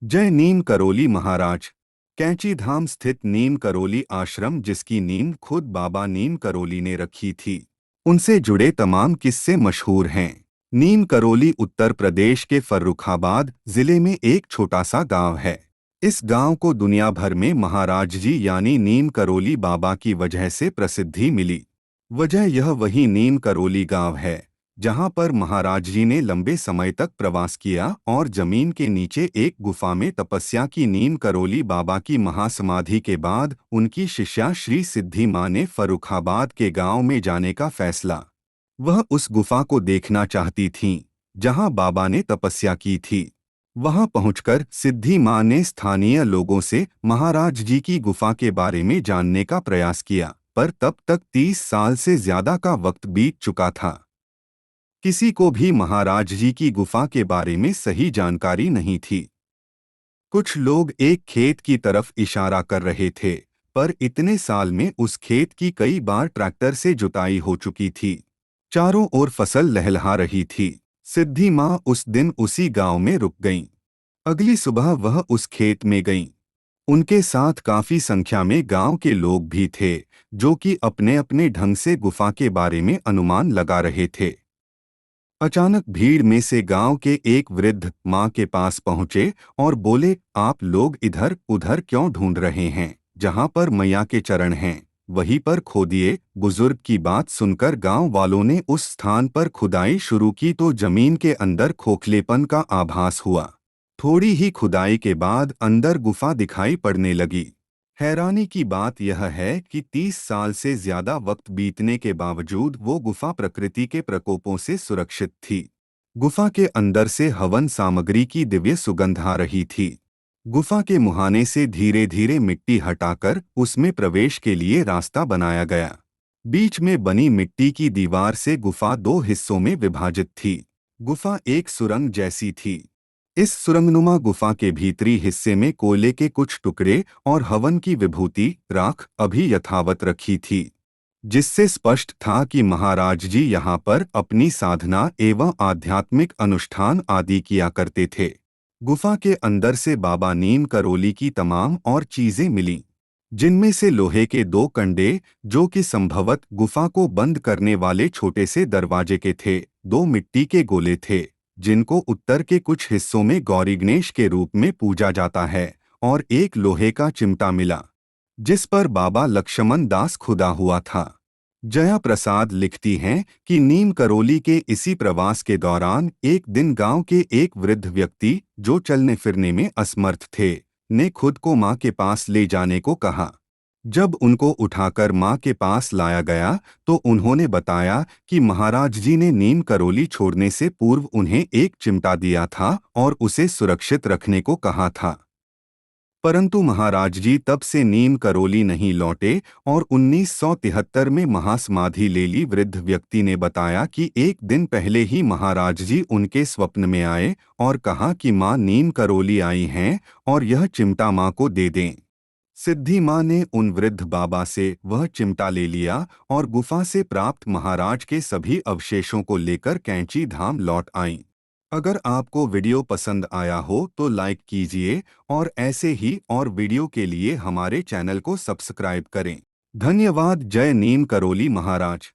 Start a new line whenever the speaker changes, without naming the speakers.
जय नीम करोली महाराज। कैंची धाम स्थित नीम करोली आश्रम, जिसकी नींव खुद बाबा नीम करोली ने रखी थी, उनसे जुड़े तमाम किस्से मशहूर हैं। नीम करोली उत्तर प्रदेश के फर्रुखाबाद जिले में एक छोटा सा गांव है। इस गांव को दुनिया भर में महाराज जी यानी नीम करोली बाबा की वजह से प्रसिद्धि मिली। वजह यह वही नीम करोली गांव है जहां पर महाराज जी ने लंबे समय तक प्रवास किया और जमीन के नीचे एक गुफा में तपस्या की। नीम करोली बाबा की महासमाधि के बाद उनकी शिष्या श्री सिद्धि मां ने फर्रुखाबाद के गांव में जाने का फैसला। वह उस गुफा को देखना चाहती थीं जहां बाबा ने तपस्या की थी। वहां पहुंचकर सिद्धि मां ने स्थानीय लोगों से महाराज जी की गुफा के बारे में जानने का प्रयास किया, पर तब तक 30 साल से ज्यादा का वक्त बीत चुका था। किसी को भी महाराज जी की गुफा के बारे में सही जानकारी नहीं थी। कुछ लोग एक खेत की तरफ इशारा कर रहे थे, पर इतने साल में उस खेत की कई बार ट्रैक्टर से जुताई हो चुकी थी। चारों ओर फसल लहलहा रही थी। सिद्धि मां उस दिन उसी गांव में रुक गईं। अगली सुबह वह उस खेत में गईं। उनके साथ काफी संख्या में गांव के लोग भी थे, जो कि अपने अपने ढंग से गुफा के बारे में अनुमान लगा रहे थे। अचानक भीड़ में से गांव के एक वृद्ध मां के पास पहुंचे और बोले, आप लोग इधर उधर क्यों ढूंढ रहे हैं? जहां पर मैया के चरण हैं, वहीं पर खोदिए। बुजुर्ग की बात सुनकर गांव वालों ने उस स्थान पर खुदाई शुरू की तो जमीन के अंदर खोखलेपन का आभास हुआ। थोड़ी ही खुदाई के बाद अंदर गुफा दिखाई पड़ने लगी। हैरानी की बात यह है कि 30 साल से ज्यादा वक्त बीतने के बावजूद वो गुफा प्रकृति के प्रकोपों से सुरक्षित थी। गुफा के अंदर से हवन सामग्री की दिव्य सुगंध आ रही थी। गुफा के मुहाने से धीरे धीरे मिट्टी हटाकर उसमें प्रवेश के लिए रास्ता बनाया गया। बीच में बनी मिट्टी की दीवार से गुफा दो हिस्सों में विभाजित थी। गुफा एक सुरंग जैसी थी। इस सुरंगनुमा गुफा के भीतरी हिस्से में कोयले के कुछ टुकड़े और हवन की विभूति राख अभी यथावत रखी थी, जिससे स्पष्ट था कि महाराज जी यहाँ पर अपनी साधना एवं आध्यात्मिक अनुष्ठान आदि किया करते थे। गुफा के अंदर से बाबा नीम करोली की तमाम और चीजें मिलीं, जिनमें से लोहे के दो कंडे, जो कि संभवत गुफा को बंद करने वाले छोटे से दरवाजे के थे, दो मिट्टी के गोले थे जिनको उत्तर के कुछ हिस्सों में गौरी गणेश के रूप में पूजा जाता है, और एक लोहे का चिमटा मिला जिस पर बाबा लक्ष्मण दास खुदा हुआ था। जया प्रसाद लिखती हैं कि नीम करोली के इसी प्रवास के दौरान एक दिन गांव के एक वृद्ध व्यक्ति, जो चलने फिरने में असमर्थ थे, ने खुद को मां के पास ले जाने को कहा। जब उनको उठाकर मां के पास लाया गया तो उन्होंने बताया कि महाराज जी ने नीम करोली छोड़ने से पूर्व उन्हें एक चिमटा दिया था और उसे सुरक्षित रखने को कहा था। परंतु महाराज जी तब से नीम करोली नहीं लौटे और 1973 में महासमाधि ले ली। वृद्ध व्यक्ति ने बताया कि एक दिन पहले ही महाराज जी उनके स्वप्न में आए और कहा कि मां नीम करोली आई हैं और यह चिमटा मां को दे दें। सिद्धि मां ने उन वृद्ध बाबा से वह चिमटा ले लिया और गुफा से प्राप्त महाराज के सभी अवशेषों को लेकर कैंची धाम लौट आईं। अगर आपको वीडियो पसंद आया हो तो लाइक कीजिए और ऐसे ही और वीडियो के लिए हमारे चैनल को सब्सक्राइब करें। धन्यवाद। जय नीम करोली महाराज।